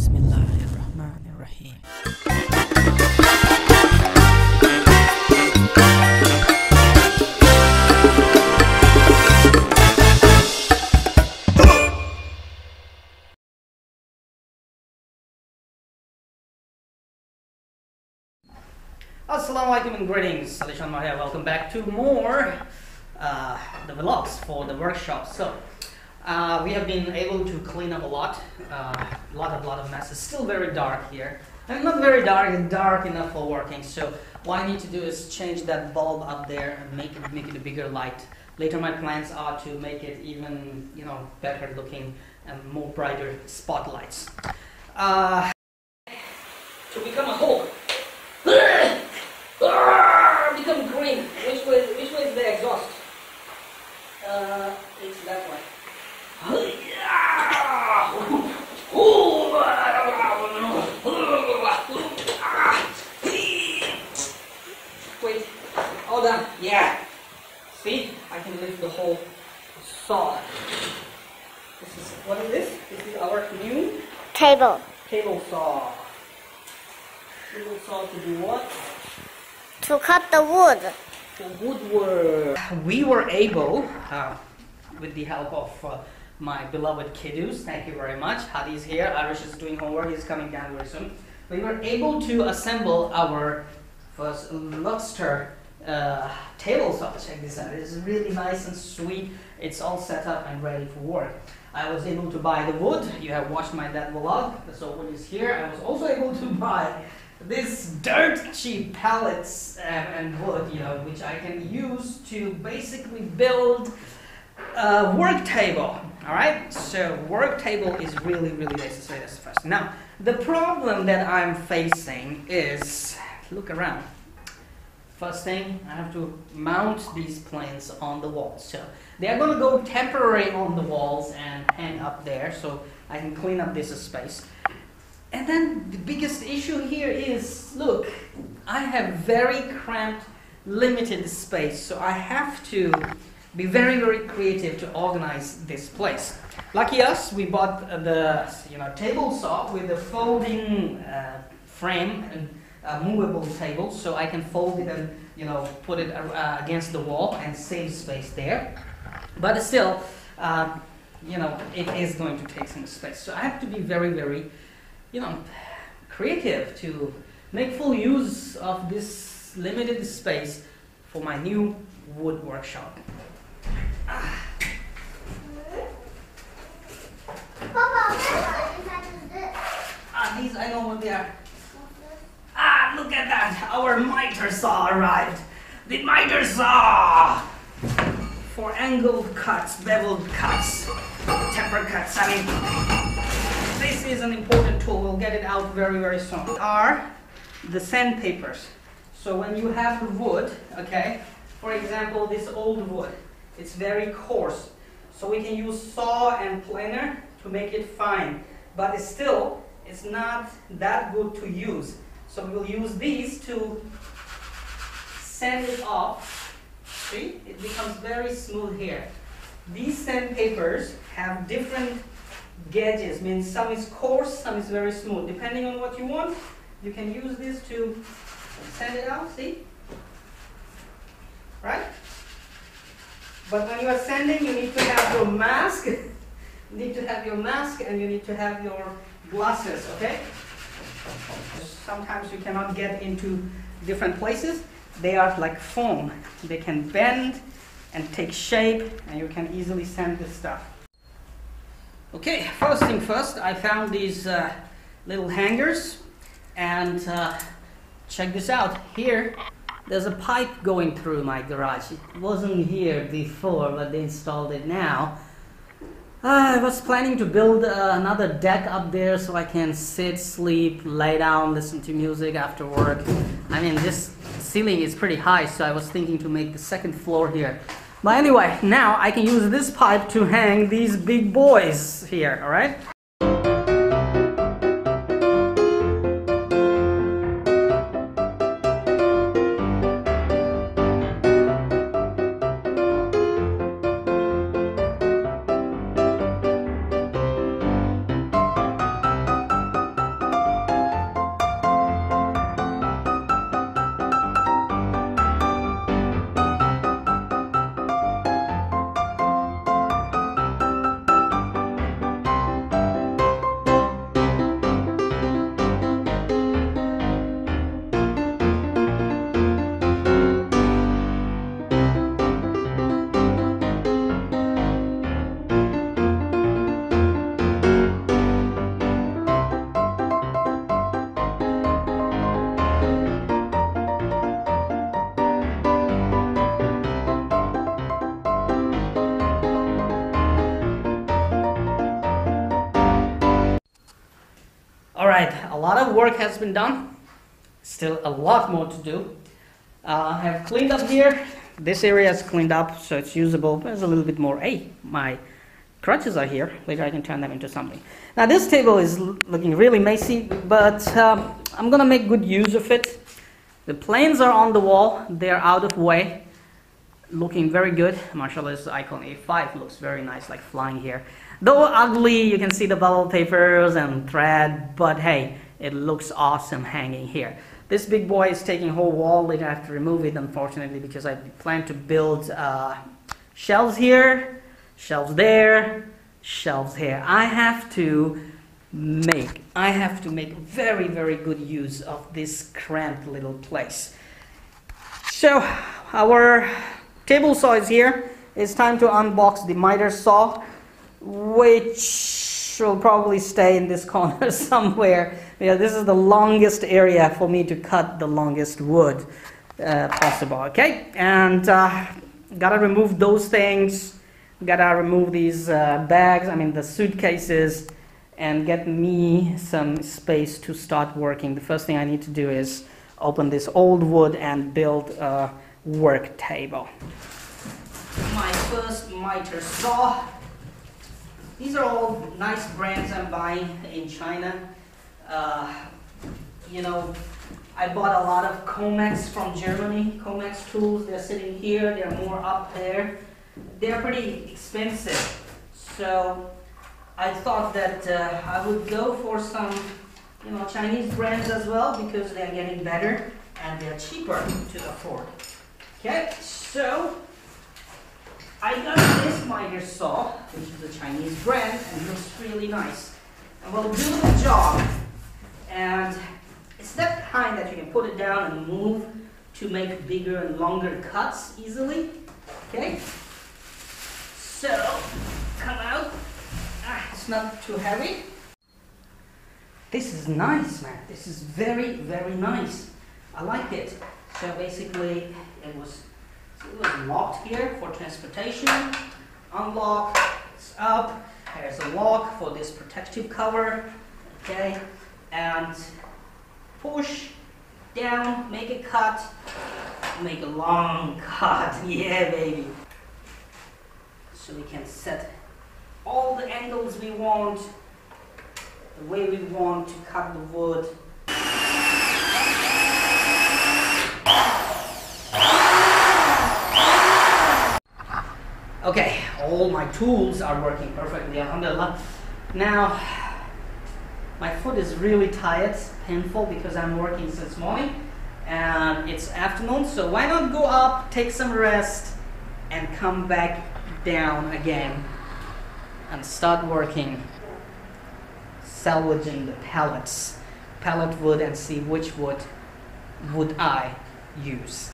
Bismillahirrahmanirrahim. Assalamualaikum and greetings. Salishan Mahia. Welcome back to more the vlogs for the workshop. So we have been able to clean up a lot of messes. Still very dark here, and not very dark and dark enough for working. So what I need to do is change that bulb up there and make it a bigger light. Later my plans are to make it even better looking and more brighter spotlights. To become a whole. Become green. Which way is the exhaust? It's that way. Wait. All done. Yeah. See? I can lift the whole saw. What is this? This is our new table saw. Table saw to do what? To cut the wood. For woodwork. We were able, with the help of my beloved kiddos, thank you very much. Hadi's here, Arish is doing homework, he's coming down very soon. We were able to assemble our first lustre table saw. Check this out, it's really nice and sweet. It's all set up and ready for work. I was able to buy the wood. You have watched my dad vlog, so wood is here. I was also able to buy this dirt cheap pallets and wood, which I can use to basically build a work table. All right, so work table is really necessary. That's first. Now, the problem that I'm facing is, look around. First thing, I have to mount these planes on the walls. So they are going to go temporary on the walls and hang up there, so I can clean up this space. And then the biggest issue here is, look, I have very cramped, limited space, so I have to be very creative to organize this place. Lucky us, we bought the table saw with a folding frame and a movable table, so I can fold it and put it against the wall and save space there. But still, it is going to take some space, so I have to be very creative to make full use of this limited space for my new wood workshop. These, I know what they are. Look at that! Our miter saw arrived. The miter saw for angled cuts, beveled cuts, temper cuts. I mean, this is an important tool. We'll get it out very soon. These are the sandpapers. So when you have the wood, okay, for example, this old wood, it's very coarse. So we can use saw and planer to make it fine. But still, it's not that good to use. So we'll use these to sand it off. See, it becomes very smooth here. These sandpapers have different gauges, means some is coarse, some is very smooth. Depending on what you want, you can use this to sand it out, see? Right? But when you are sanding, you need to have your mask. You need to have your mask and you need to have your glasses, okay? Sometimes you cannot get into different places. They are like foam. They can bend and take shape, and you can easily sand this stuff. Okay, first thing first, I found these little hangers, and check this out. Here, there's a pipe going through my garage. It wasn't here before, but they installed it now. I was planning to build another deck up there so I can sit, sleep, lay down, listen to music after work. I mean, this ceiling is pretty high, so I was thinking to make the second floor here. But anyway, now I can use this pipe to hang these big boys here, all right? All right, a lot of work has been done. Still a lot more to do. I have cleaned up here. This area is cleaned up, so it's usable. There's a little bit more. Hey, my crutches are here. Later I can turn them into something. Now this table is looking really messy, but I'm gonna make good use of it. The planes are on the wall. They're out of way. Looking very good. Marshall's icon A5 looks very nice, like flying here. Though ugly, you can see the bubble papers and thread, but hey, it looks awesome hanging here. This big boy is taking a whole wall. Later I have to remove it, unfortunately, because I plan to build shelves here, shelves there, shelves here. I have to make very, very good use of this cramped little place. So our table saw is here. It's time to unbox the miter saw, which will probably stay in this corner somewhere. Yeah, this is the longest area for me to cut the longest wood possible. Okay, and gotta remove those things. Gotta remove these bags, the suitcases, and get me some space to start working. The first thing I need to do is open this old wood and build a work table. My first miter saw. These are all nice brands I'm buying in China. I bought a lot of Comex from Germany. Comex tools, they're sitting here, they're more up there. They're pretty expensive. So I thought that I would go for some Chinese brands as well, because they're getting better and they're cheaper to afford. Okay, so I got this miter saw, which is a Chinese brand, and it looks really nice. And will do the job. And it's that kind that you can put it down and move to make bigger and longer cuts easily. Okay? So, come out. It's not too heavy. This is nice, man. This is very, very nice. I like it. So basically, it was locked here for transportation. Unlock, it's up. There's a lock for this protective cover. Okay, and push down, make a cut, make a long cut. Yeah, baby. So we can set all the angles we want, the way we want to cut the wood. Okay, all my tools are working perfectly, alhamdulillah. Now, my foot is really tired, painful, because I'm working since morning and it's afternoon, so why not go up, take some rest, and come back down again and start working, salvaging the pallet wood, and see which wood would I use.